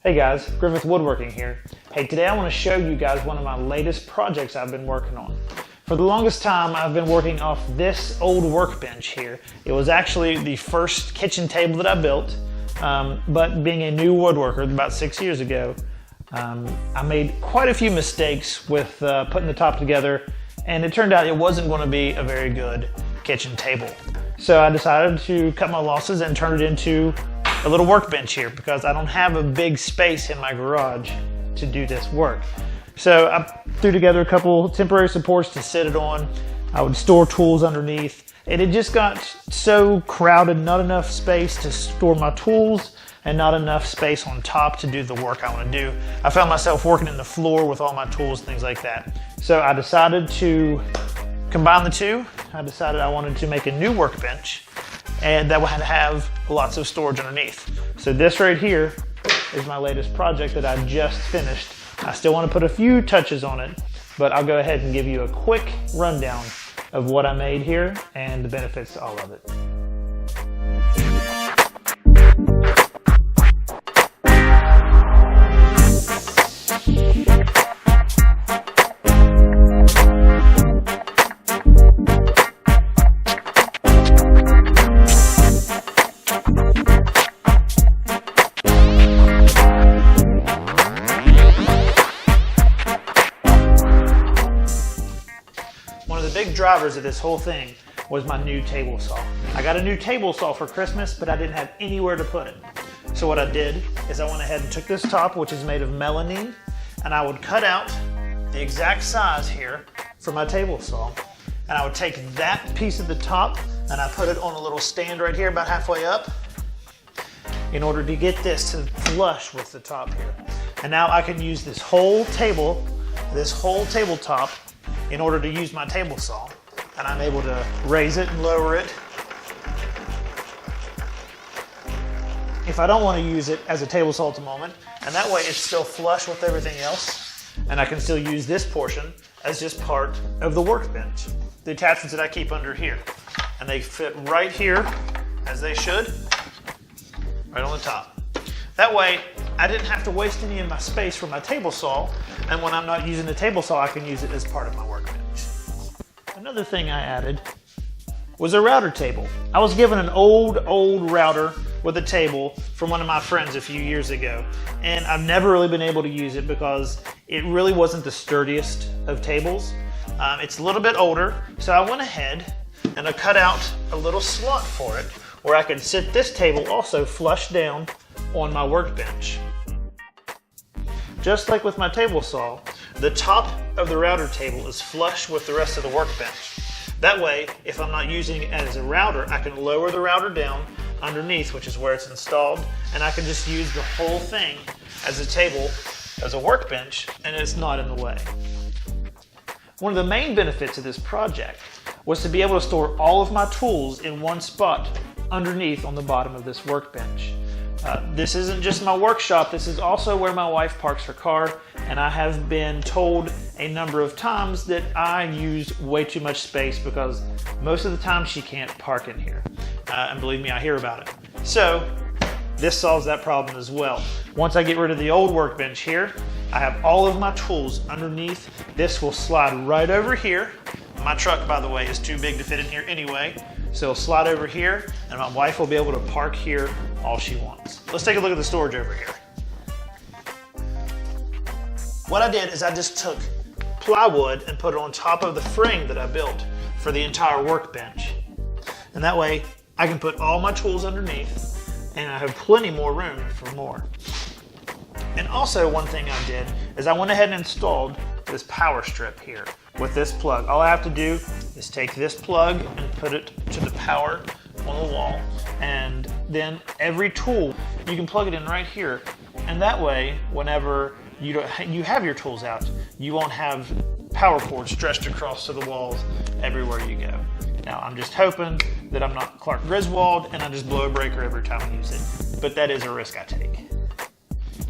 Hey guys, Griffith Woodworking here. Hey, today I want to show you guys one of my latest projects I've been working on. For the longest time, I've been working off this old workbench here. It was actually the first kitchen table that I built, but being a new woodworker about 6 years ago, I made quite a few mistakes with putting the top together, and it turned out it wasn't going to be a very good kitchen table. So I decided to cut my losses and turn it into a little workbench here because I don't have a big space in my garage to do this work. So I threw together a couple temporary supports to sit it on. I would store tools underneath. And it just got so crowded, not enough space to store my tools and not enough space on top to do the work I want to do. I found myself working in the floor with all my tools, things like that. So I decided to combine the two. I decided I wanted to make a new workbench and that would have lots of storage underneath. So this right here is my latest project that I just finished. I still want to put a few touches on it, but I'll go ahead and give you a quick rundown of what I made here and the benefits to all of it. One of the big drivers of this whole thing was my new table saw. I got a new table saw for Christmas, but I didn't have anywhere to put it. So what I did is I went ahead and took this top, which is made of melamine, and I would cut out the exact size here for my table saw. And I would take that piece of the top and I put it on a little stand right here about halfway up in order to get this to flush with the top here. And now I can use this whole tabletop in order to use my table saw, and I'm able to raise it and lower it if I don't want to use it as a table saw at the moment, and that way it's still flush with everything else, and I can still use this portion as just part of the workbench. The attachments that I keep under here, and they fit right here as they should, right on the top. That way I didn't have to waste any of my space for my table saw, and when I'm not using the table saw, I can use it as part of my workbench. Another thing I added was a router table. I was given an old router with a table from one of my friends a few years ago, and I've never really been able to use it because it really wasn't the sturdiest of tables. It's a little bit older, so I went ahead and I cut out a little slot for it where I could sit this table also flush down on my workbench. Just like with my table saw, the top of the router table is flush with the rest of the workbench. That way, if I'm not using it as a router, I can lower the router down underneath, which is where it's installed, and I can just use the whole thing as a table, as a workbench, and it's not in the way. One of the main benefits of this project was to be able to store all of my tools in one spot underneath on the bottom of this workbench. This isn't just my workshop, this is also where my wife parks her car, and I have been told a number of times that I use way too much space because most of the time she can't park in here. And believe me, I hear about it. So this solves that problem as well. Once I get rid of the old workbench here, I have all of my tools underneath. This will slide right over here. My truck, by the way, is too big to fit in here anyway. So it'll slide over here, and my wife will be able to park here all she wants. Let's take a look at the storage over here. What I did is I just took plywood and put it on top of the frame that I built for the entire workbench. And that way I can put all my tools underneath, and I have plenty more room for more. And also one thing I did is I went ahead and installed this power strip here with this plug. All I have to do is take this plug and put it to the power on the wall, and then every tool you can plug it in right here, and that way whenever you have your tools out, you won't have power cords stretched across to the walls everywhere you go. Now I'm just hoping that I'm not Clark Griswold and I just blow a breaker every time I use it, but that is a risk I take.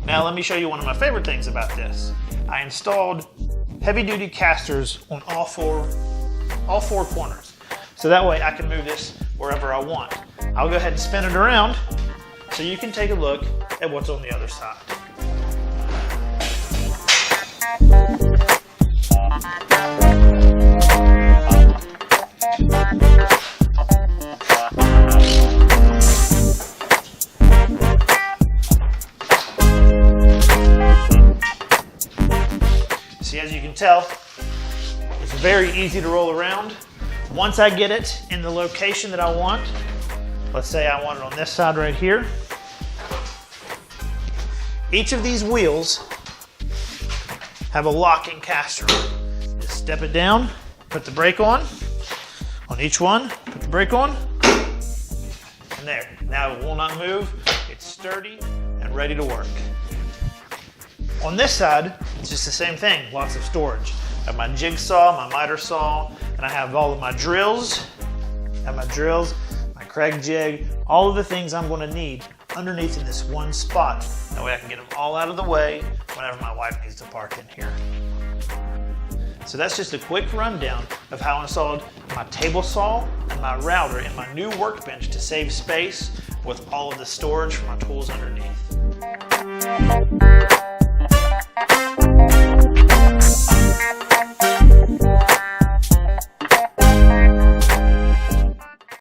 Now let me show you one of my favorite things about this. I installed heavy-duty casters on all four corners. So that way I can move this wherever I want. I'll go ahead and spin it around so you can take a look at what's on the other side. See, as you can tell, it's very easy to roll around. Once I get it in the location that I want, let's say I want it on this side right here. Each of these wheels have a locking caster. Just step it down, put the brake on each one, put the brake on, and there. Now it will not move. It's sturdy and ready to work. On this side, it's just the same thing, lots of storage. I have my jigsaw, my miter saw, and I have all of my drills. I have my drills, my Craig jig, all of the things I'm going to need underneath in this one spot. That way I can get them all out of the way whenever my wife needs to park in here. So that's just a quick rundown of how I installed my table saw and my router in my new workbench to save space with all of the storage for my tools underneath.